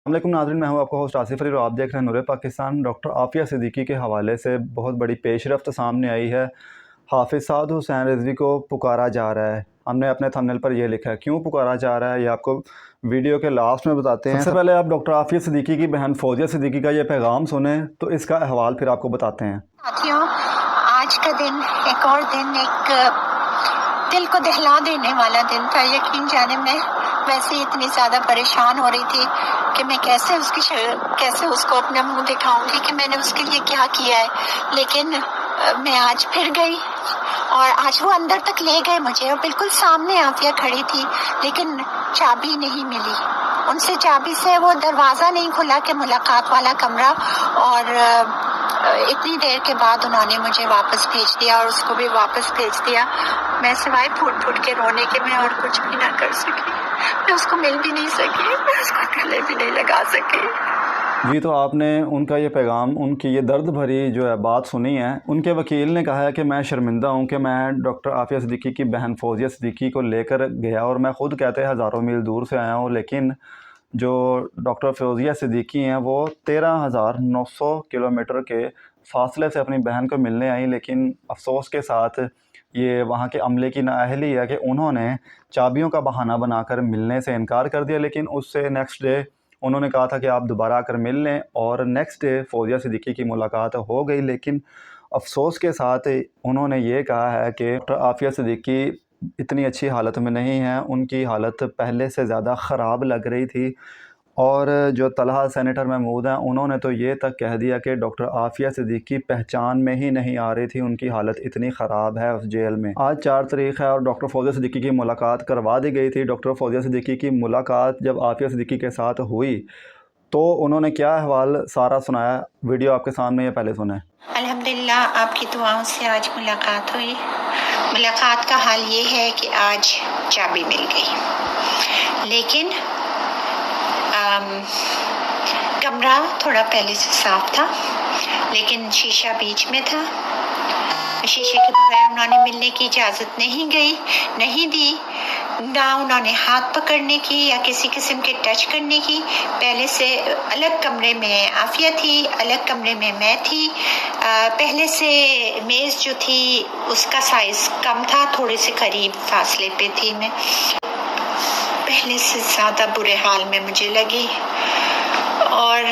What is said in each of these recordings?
अस्सलामुअलैकुम नाज़रीन, मैं हूं आपका होस्ट आसिफ अली और आप देख रहे हैं नूर पाकिस्तान। डॉक्टर आफिया सिद्दीकी के हवाले से बहुत बड़ी पेशरफ्त सामने आई है। हाफिज़ साद हुसैन रिजवी को पुकारा जा रहा है। हमने अपने थंबनेल पर यह लिखा है। क्यों पुकारा जा रहा है ये आपको वीडियो के लास्ट में बताते हैं। सबसे पहले आप डॉक्टर आफिया सिद्दीकी की बहन फौजिया सिद्दीकी का ये पैगाम सुने तो इसका अहवाल फिर आपको बताते हैं। साथियों, आज का दिन एक और दिन, एक दिल को दहला देने वाला दिन था। यकीन जाने मैं वैसे ही इतनी ज़्यादा परेशान हो रही थी कि मैं कैसे उसको अपना मुंह दिखाऊंगी कि मैंने उसके लिए क्या किया है। लेकिन मैं आज फिर गई और आज वो अंदर तक ले गए मुझे और बिल्कुल सामने आफिया खड़ी थी, लेकिन चाबी नहीं मिली। उनसे चाबी से वो दरवाज़ा नहीं खुला कि मुलाकात वाला कमरा, और इतनी देर के बाद उन्होंने मुझे वापस भेज दिया और उसको भी वापस भेज दिया। मैं सिवाय फूट फूट के रोने के मैं और कुछ भी ना कर सकी। मैं उसको मिल भी नहीं सकी, मैं उसको गले भी नहीं लगा सकी। जी, तो आपने उनका ये पैगाम, उनकी ये दर्द भरी जो है बात सुनी है। उनके वकील ने कहा है कि मैं शर्मिंदा हूँ कि मैं डॉक्टर आफिया सिद्दीकी की बहन फौजिया सिद्दीकी को लेकर गया और मैं ख़ुद कहते हैं हज़ारों मील दूर से आया हूँ, लेकिन जो डॉक्टर फौजिया सिद्दीकी हैं वो 13,900 किलोमीटर के फ़ासले से अपनी बहन को मिलने आई। लेकिन अफसोस के साथ ये वहाँ के अमले की नाअहली है कि उन्होंने चाबियों का बहाना बनाकर मिलने से इनकार कर दिया। लेकिन उससे नेक्स्ट डे उन्होंने कहा था कि आप दोबारा आकर मिल लें, और नेक्स्ट डे फौजिया सिद्दीकी की मुलाकात हो गई। लेकिन अफसोस के साथ उन्होंने ये कहा है कि डॉक्टर आफिया सिद्दीकी इतनी अच्छी हालत में नहीं है, उनकी हालत पहले से ज़्यादा ख़राब लग रही थी। और जो तलहा सेनेटर महमूद हैं उन्होंने तो ये तक कह दिया कि डॉक्टर आफिया सिद्दीकी पहचान में ही नहीं आ रही थी, उनकी हालत इतनी ख़राब है उस जेल में। आज 4 तारीख़ है और डॉक्टर फौजिया सिद्दीकी की मुलाकात करवा दी गई थी। डॉक्टर फौजिया सिद्दीकी की मुलाकात जब आफिया सिद्दीकी के साथ हुई तो उन्होंने क्या अहवाल सारा सुनाया, वीडियो आपके सामने है, पहले सुने। अल्हम्दुलिल्लाह आपकी दुआओं से आज मुलाकात हुई। मुलाकात का हाल ये है कि आज चाबी मिल गई, लेकिन कमरा थोड़ा पहले से साफ था, लेकिन शीशा बीच में था। शीशे के बगैर उन्होंने मिलने की इजाज़त नहीं दी, ना उन्होंने हाथ पकड़ने की या किसी किस्म के टच करने की। पहले से अलग कमरे में आफिया थी, अलग कमरे में मैं थी। पहले से मेज़ जो थी उसका साइज़ कम था, थोड़े से करीब फासले पे थी मैं। पहले से ज़्यादा बुरे हाल में मुझे लगी और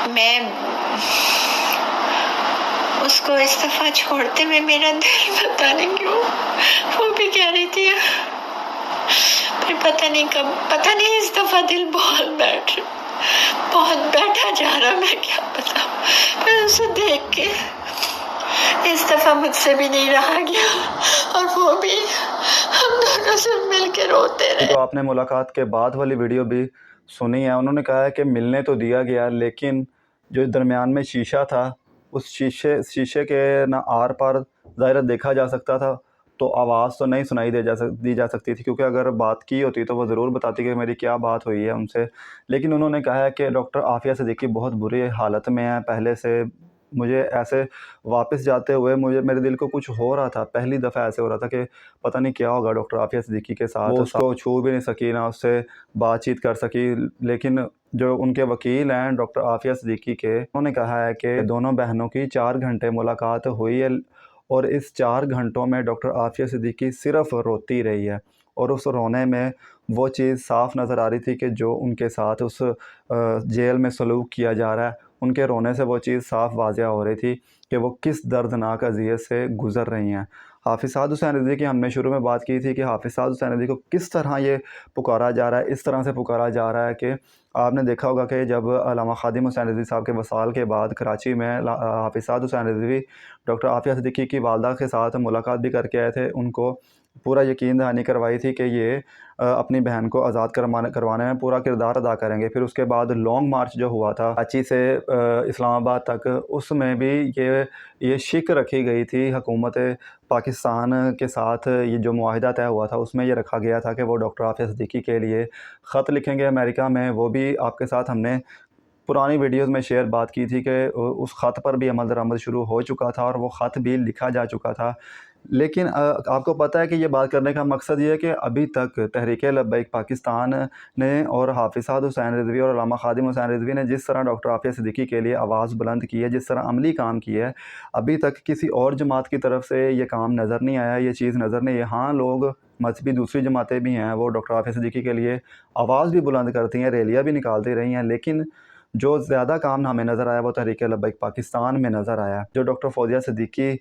मैं उसको इस दफ़ा छोड़ते में मेरा दिल पता नहीं क्यों, वो भी कह रही थी, फिर पता नहीं इस दफ़ा दिल बहुत बैठा जा रहा। मैं क्या पता, मैं उसे देख के इस दफ़ा मुझसे भी नहीं रहा गया और वो भी, हम दोनों से मिल के रोते रहे। तो आपने मुलाकात के बाद वाली वीडियो भी सुनी है। उन्होंने कहा है कि मिलने तो दिया गया, लेकिन जो दरमियान में शीशा था उस शीशे के ना आर पार ज़ाहिर देखा जा सकता था, तो आवाज़ तो नहीं सुनाई दी जा सकती थी, क्योंकि अगर बात की होती तो वो ज़रूर बताती कि मेरी क्या बात हुई है उनसे। लेकिन उन्होंने कहा है कि डॉक्टर आफिया सिद्दीकी बहुत बुरी हालत में है पहले से। मुझे ऐसे वापस जाते हुए मेरे दिल को कुछ हो रहा था, पहली दफ़ा ऐसे हो रहा था कि पता नहीं क्या होगा डॉक्टर आफिया सिद्दीकी के साथ। वो उसको छू भी नहीं सकी, ना उससे बातचीत कर सकी। लेकिन जो उनके वकील हैं डॉक्टर आफिया सिद्दीकी के, उन्होंने कहा है कि दोनों बहनों की 4 घंटे मुलाकात हुई है और इस 4 घंटों में डॉक्टर आफिया सिद्दीकी सिर्फ़ रोती रही है, और उस रोने में वो चीज़ साफ़ नज़र आ रही थी कि जो उनके साथ उस जेल में सलूक किया जा रहा है, उनके रोने से वो चीज़ साफ़ वाज़िह हो रही थी कि वो किस दर्दनाक अज़ियत से गुज़र रही हैं। हाफिज़ साद हुसैन रिज़वी की हमने शुरू में बात की थी कि हाफिज़ साद हुसैन रिज़वी को किस तरह ये पुकारा जा रहा है। इस तरह से पुकारा जा रहा है कि आपने देखा होगा कि जब अल्लामा ख़ादिम हुसैन रिज़वी साहब के वसाल के बाद कराची में हाफिज़ साद हुसैन रिज़वी डॉक्टर आफिया सिद्दीकी की वालदा के साथ मुलाकात भी करके आए थे। उनको पूरा यकीन दहानी करवाई थी कि ये अपनी बहन को आज़ाद करवाने में पूरा किरदार अदा करेंगे। फिर उसके बाद लॉन्ग मार्च जो हुआ था कराची से इस्लामाबाद तक, उसमें भी ये शिक रखी गई थी हुकूमत पाकिस्तान के साथ। ये जो मुआहिदा तय हुआ था उसमें ये रखा गया था कि वो डॉक्टर आफिया सिद्दीकी के लिए ख़त लिखेंगे अमेरिका में। वो भी आपके साथ हमने पुरानी वीडियोज़ में बात की थी कि उस ख़त पर भी अमल दरामद शुरू हो चुका था और वो ख़त भी लिखा जा चुका था। لیکن آپ کو پتہ ہے کہ یہ بات کرنے کا مقصد یہ ہے کہ ابھی تک تحریک لبیک پاکستان نے اور حافظ سعد حسین رضوی اور علامہ خادم حسین رضوی نے جس طرح ڈاکٹر عافیہ صدیقی کے لیے آواز بلند کی ہے، جس طرح عملی کام کیا ہے، ابھی تک کسی اور جماعت کی طرف سے یہ کام نظر نہیں آیا، یہ چیز نظر نہیں ہے۔ ہاں، لوگ مذہبی دوسری جماعتیں بھی ہیں، وہ ڈاکٹر عافیہ صدیقی کے لیے آواز بھی بلند کرتی ہیں، ریلیاں بھی نکالتی رہی ہیں، لیکن جو زیادہ کام ہمیں نظر آیا وہ تحریک لبیک پاکستان میں نظر آیا۔ جو ڈاکٹر فوزیہ صدیقی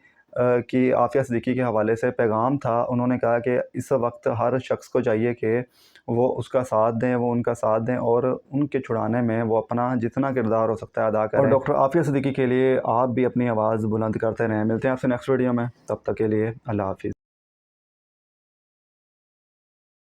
کی عافیہ صدیقی کے حوالے سے پیغام تھا، انہوں نے کہا کہ اس وقت ہر شخص کو چاہیے کہ وہ اس کا ساتھ دیں، وہ ان کا ساتھ دیں اور ان کے چھڑانے میں وہ اپنا جتنا کردار ہو سکتا ہے ادا کریں۔ اور ڈاکٹر عافیہ صدیقی کے لیے آپ بھی اپنی آواز بلند کرتے رہیں۔ ملتے ہیں آپ سے نیکسٹ ویڈیو میں، تب تک کے لیے اللہ حافظ۔